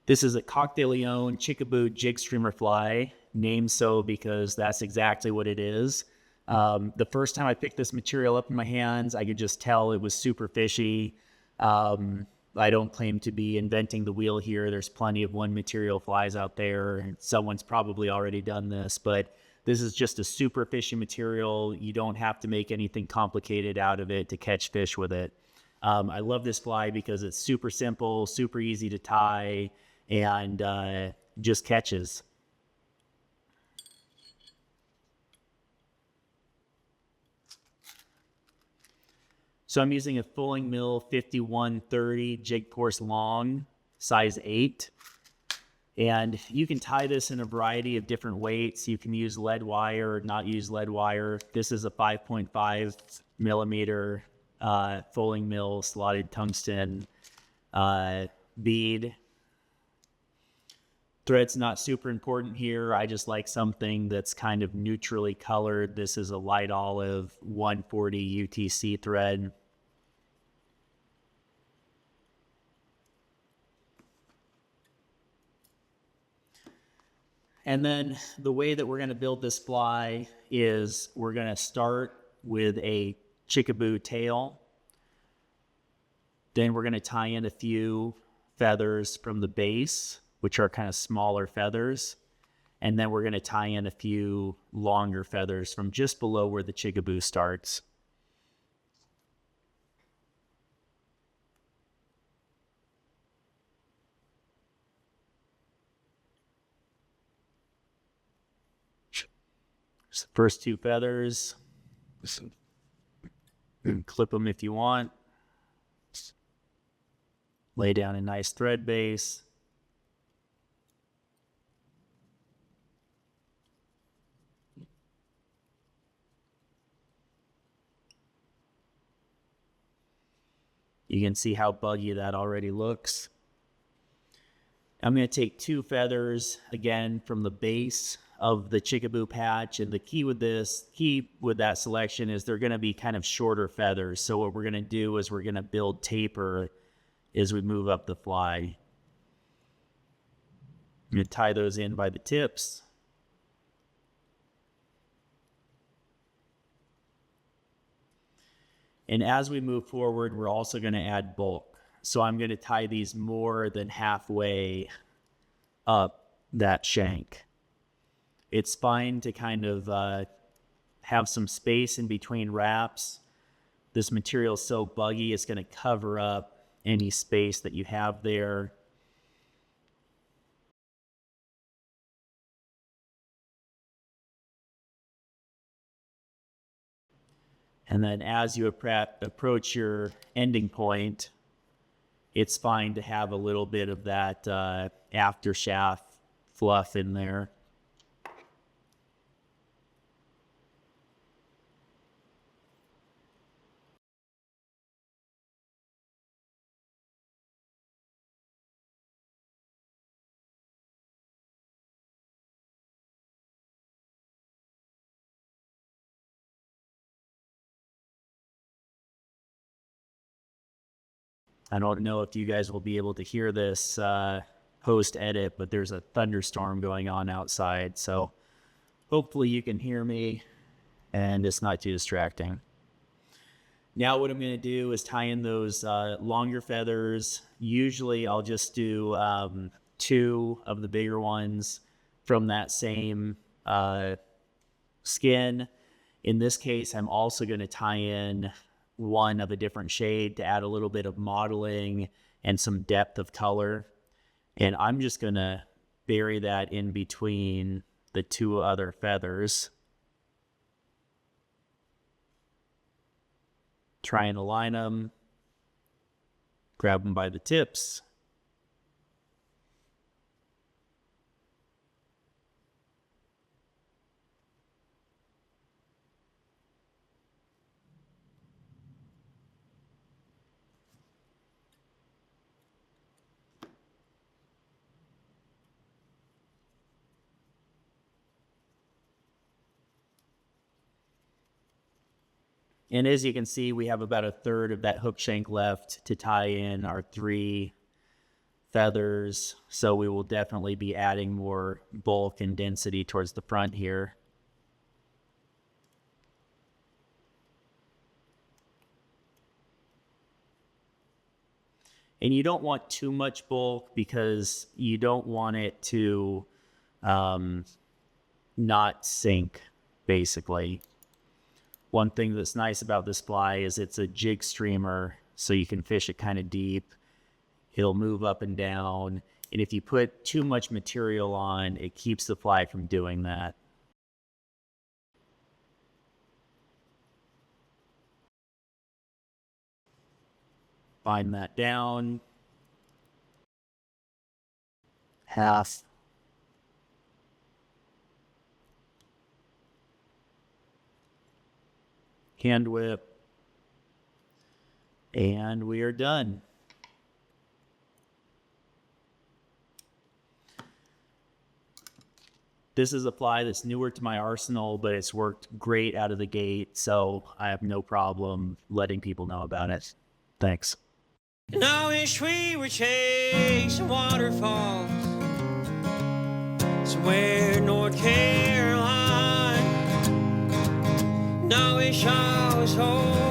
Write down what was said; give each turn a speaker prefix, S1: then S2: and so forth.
S1: This is a CDL Chickabou Jig Streamer fly, named so because that's exactly what it is. The first time I picked this material up in my hands, I could just tell it was super fishy. I don't claim to be inventing the wheel here. There's plenty of one material flies out there. Someone's probably already done this, but this is just a super fishy material. You don't have to make anything complicated out of it to catch fish with it. I love this fly because it's super simple, super easy to tie, and just catches. So I'm using a Fulling Mill 5130 jig course long, size 8. And you can tie this in a variety of different weights. You can use lead wire or not use lead wire. This is a 5.5 millimeter Fulling Mill slotted tungsten bead. Thread's not super important here. I just like something that's kind of neutrally colored. This is a light olive 140 UTC thread. And then the way that we're going to build this fly is we're going to start with a Chickabou tail. Then we're going to tie in a few feathers from the base, which are kind of smaller feathers. And then we're going to tie in a few longer feathers from just below where the Chickabou starts. The first two feathers, clip them if you want. Lay down a nice thread base. You can see how buggy that already looks. I'm going to take two feathers again from the base of the Chickabou patch, and the key with that selection is they're going to be kind of shorter feathers. So what we're going to do is we're going to build taper as we move up the fly. I'm going to tie those in by the tips. And as we move forward, we're also going to add bulk. So I'm going to tie these more than halfway up that shank. It's fine to kind of have some space in between wraps. This material is so buggy, it's going to cover up any space that you have there. And then as you approach your ending point, it's fine to have a little bit of that after shaft fluff in there. I don't know if you guys will be able to hear this post-edit, but there's a thunderstorm going on outside, so hopefully you can hear me and it's not too distracting. Now what I'm going to do is tie in those longer feathers. Usually I'll just do 2 of the bigger ones from that same skin. In this case, I'm also going to tie in one of a different shade to add a little bit of modeling and some depth of color. And I'm just going to bury that in between the 2 other feathers. Try and align them. Grab them by the tips. And as you can see, we have about 1/3 of that hook shank left to tie in our 3 feathers, so we will definitely be adding more bulk and density towards the front here. And you don't want too much bulk because you don't want it to not sink, basically. One thing that's nice about this fly is it's a jig streamer, so you can fish it kind of deep. It'll move up and down. And if you put too much material on, it keeps the fly from doing that. Bind that down. Half. Hand whip. And we are done. This is a fly that's newer to my arsenal, but it's worked great out of the gate, so I have no problem letting people know about it. Thanks.
S2: And I wish we were chasing waterfalls somewhere in North Carolina. And I wish I was home